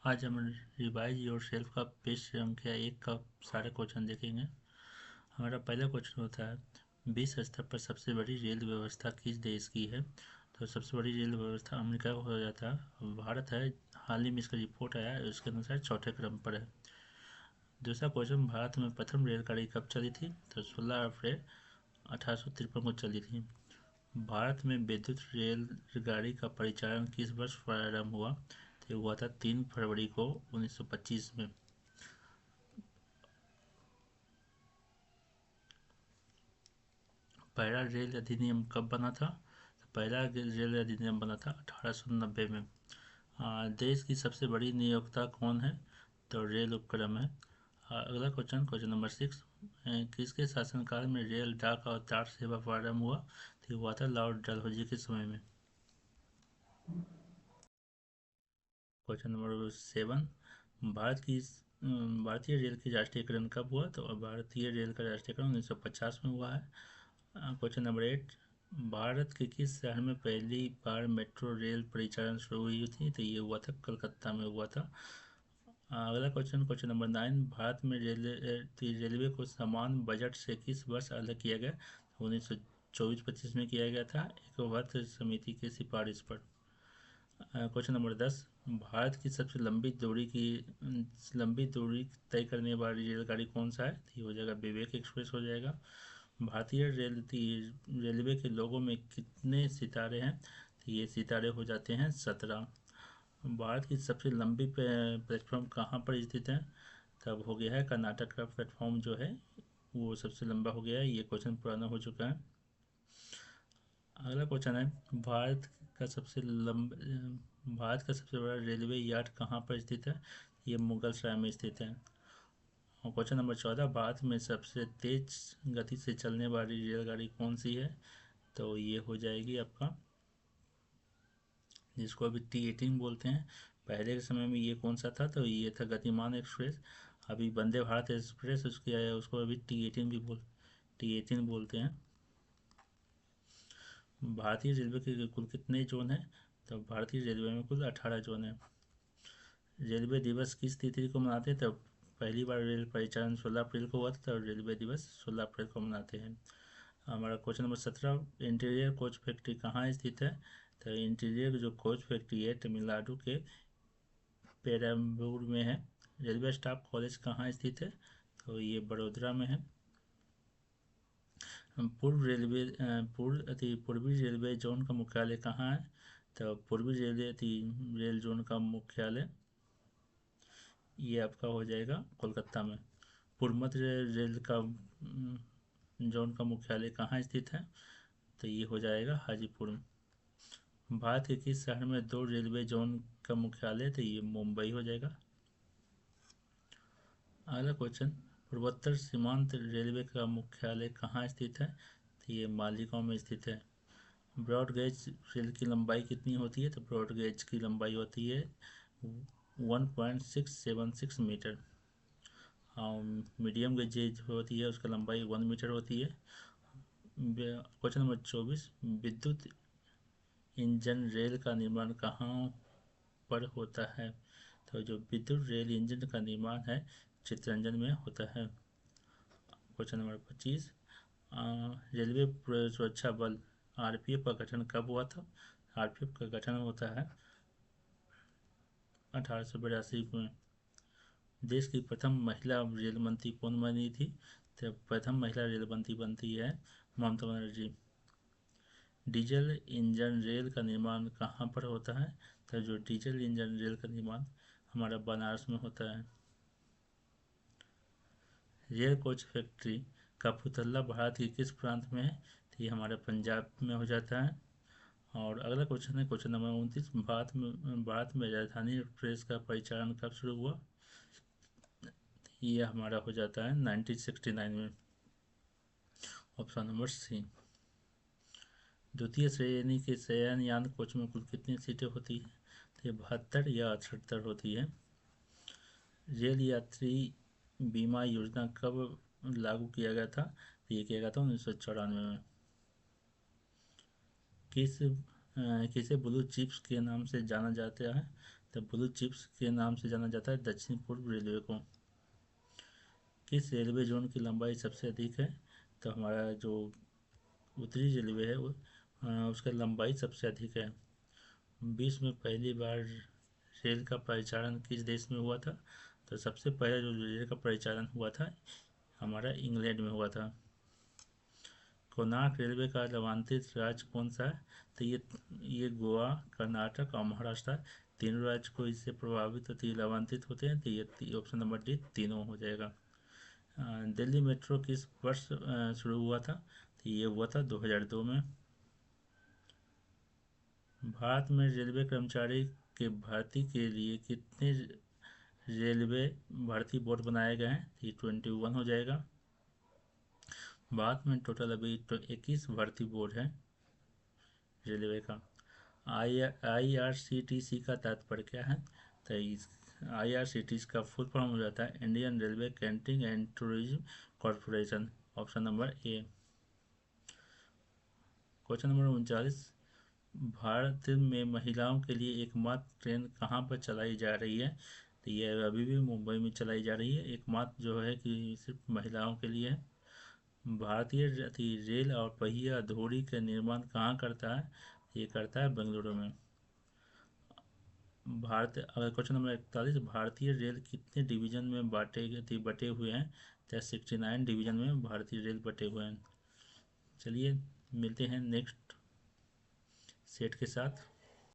आज हम revise yourself का पेज संख्या 1 का सारे क्वेश्चन देखेंगे। हमारा पहला क्वेश्चन होता है, विश्व स्तर पर सबसे बड़ी रेल व्यवस्था किस देश की है? तो सबसे बड़ी रेल व्यवस्था अमेरिका को हो जाता है। भारत है, हाल ही में इसका रिपोर्ट आया है, उसके अनुसार चौथे क्रम पर है। दूसरा क्वेश्चन, भारत में प्रथम रेलगाड़ी कब चली थी? तो 16 अप्रैल 1853 को चली थी। भारत में विद्युत रेलगाड़ी का परिचालन किस वर्ष प्रारंभ हुआ? तो हुआ था 3 फरवरी को 1925 में। पहला रेल अधिनियम कब बना था? तो पहला रेल अधिनियम बना था 1890 में। देश की सबसे बड़ी नियोक्ता कौन है? तो रेल उपक्रम है। अगला क्वेश्चन, क्वेश्चन नंबर 6, किसके शासनकाल में रेल, डाक और तार सेवा प्रारंभ हुआ? तो हुआ था लॉर्ड डलहौजी के समय में। क्वेश्चन नंबर 7, भारतीय रेल की राष्ट्रीयकरण कब हुआ? तो भारतीय रेल का राष्ट्रीयकरण 1950 में हुआ है। क्वेश्चन नंबर 8, भारत के किस शहर में पहली बार मेट्रो रेल परिचालन शुरू हुई थी? तो ये हुआ था कलकत्ता में हुआ था। अगला क्वेश्चन, क्वेश्चन नंबर 9, भारत में रेलवे को समान बजट से किस वर्ष अलग किया गया? 1924-25 में किया गया था, एक वर्ग समिति की सिफारिश पर। क्वेश्चन नंबर 10, भारत की सबसे लंबी दूरी तय करने वाली रेलगाड़ी कौन सा है? तो ये हो जाएगा विवेक एक्सप्रेस हो जाएगा। भारतीय रेलवे के लोगों में कितने सितारे हैं? तो ये सितारे हो जाते हैं 17। भारत की सबसे लंबी प्लेटफॉर्म कहाँ पर स्थित है? तब हो गया है कर्नाटक का प्लेटफॉर्म जो है वो सबसे लंबा हो गया है। ये क्वेश्चन पुराना हो चुका है। अगला क्वेश्चन है, भारत का सबसे बड़ा रेलवे यार्ड कहाँ पर स्थित है? ये मुगलसराय में स्थित है। और क्वेश्चन नंबर 14, भारत में सबसे तेज गति से चलने वाली रेलगाड़ी कौन सी है? तो ये हो जाएगी आपका, जिसको अभी T18 बोलते हैं। पहले के समय में ये कौन सा था? तो ये था गतिमान एक्सप्रेस। अभी वंदे भारत एक्सप्रेस उसको अभी T18 बोलते हैं। भारतीय रेलवे के कुल कितने जोन हैं? तो भारतीय रेलवे में कुल 18 जोन हैं। रेलवे दिवस किस तिथि को मनाते हैं? तो पहली बार रेल परिचालन 16 अप्रैल को हुआ था, तो रेलवे दिवस 16 अप्रैल को मनाते हैं। हमारा question number 17, interior coach factory कहाँ स्थित है? तो इंटीरियर जो कोच फैक्ट्री है तमिलनाडु के पेरम्बूर में है। रेलवे स्टाफ कॉलेज कहाँ स्थित है? तो ये बड़ोदरा में है। पूर्वी रेलवे जोन का मुख्यालय कहाँ है? तो पूर्वी रेल जोन का मुख्यालय ये आपका हो जाएगा कोलकाता में। पूर्व मध्य रेल का जोन का मुख्यालय कहाँ स्थित है? तो ये हो जाएगा हाजीपुर में। भारत के किस शहर में 2 रेलवे जोन का मुख्यालय? तो ये मुंबई हो जाएगा। अगला क्वेश्चन, पूर्वोत्तर सीमांत रेलवे का मुख्यालय कहाँ स्थित है? तो ये मालीगांव में स्थित है। ब्रॉड गेज रेल की लंबाई कितनी होती है? तो ब्रॉड गेज की लंबाई होती है 1.676 मीटर। मीडियम गेज होती है उसका लंबाई 1 मीटर होती है। क्वेश्चन नंबर 24, विद्युत इंजन रेल का निर्माण कहाँ पर होता है? तो जो विद्युत रेल इंजन का निर्माण है चित्तरंजन में होता है। क्वेश्चन नंबर 25, रेलवे सुरक्षा बल RPF का गठन कब हुआ था? RPF का गठन होता है 1882 में। देश की प्रथम महिला रेल मंत्री कौन बनी थी? तो प्रथम महिला रेल मंत्री बनती है Mamata Banerjee. Diesel engine rail का निर्माण कहाँ पर होता है? तो जो डीजल इंजन रेल का निर्माण हमारा बनारस में होता है। Rail coach factory Kapurthala Bharat के किस प्रांत में है? तो ये हमारे पंजाब में हो जाता है। और अगला क्वेश्चन है क्वेश्चन नंबर 29, भारत में राजधानी एक्सप्रेस का परिचालन कब शुरू हुआ? ये हमारा हो जाता है 1969 में। Option number C. द्वितीय श्रेणी के शयनयान कोच में कुल कितनी सीटें होती हैं? तो ये 72 या 78 होती है। रेल यात्री बीमा योजना कब लागू किया गया था? तो ये किया गया था 1994 में। किसे ब्लू चिप्स के नाम से जाना जाता है? द ब्लू चिप्स के नाम से जाना जाता है दक्षिण पूर्व रेलवे को। किस रेलवे जोन की लंबाई सबसे अधिक है? तो हमारा जो उत्तरी रेलवे है उसका लंबाई सबसे अधिक है। विश्व में पहली बार रेल का परिचालन किस देश में हुआ था? तो सबसे पहले जो रेल का परिचालन हुआ था हमारा इंग्लैंड में हुआ था। कोणार्क रेलवे का लाभान्वित राज्य कौन सा है? तो ये गोवा, कर्नाटक और महाराष्ट्र तीनों राज्य को इससे प्रभावित होती है, लाभान्वित होते हैं। तो ये ऑप्शन नंबर डी तीनों हो जाएगा। दिल्ली मेट्रो किस वर्ष शुरू हुआ था? तो ये हुआ था 2002 में। भारत में रेलवे कर्मचारी के भर्ती के लिए कितने रेलवे भर्ती बोर्ड बनाए गए हैं? तो ये 21 हो जाएगा। भारत में टोटल अभी 21 भर्ती बोर्ड है रेलवे का। IRCTC का तात्पर्य क्या है? तो इस IRCTC का फुल फॉर्म हो जाता है Indian railway canteen and tourism corporation. Option number A. Question number 39, Bharat में महिलाओं के लिए एकमात्र ट्रेन कहाँ पर चलाई जा रही है? तो ये अभी भी मुंबई में चलाई जा रही है, एकमात्र जो है कि सिर्फ महिलाओं के लिए है। भारतीय रेल और पहिया धुरी का निर्माण कहाँ करता है? ये करता है बेंगलुरु में। क्वेश्चन नंबर 41, भारतीय रेल कितने डिवीजन में बटे हुए हैं? तो 69 डिवीजन में भारतीय रेल बटे हुए हैं। चलिए मिलते हैं नेक्स्ट सेट के साथ।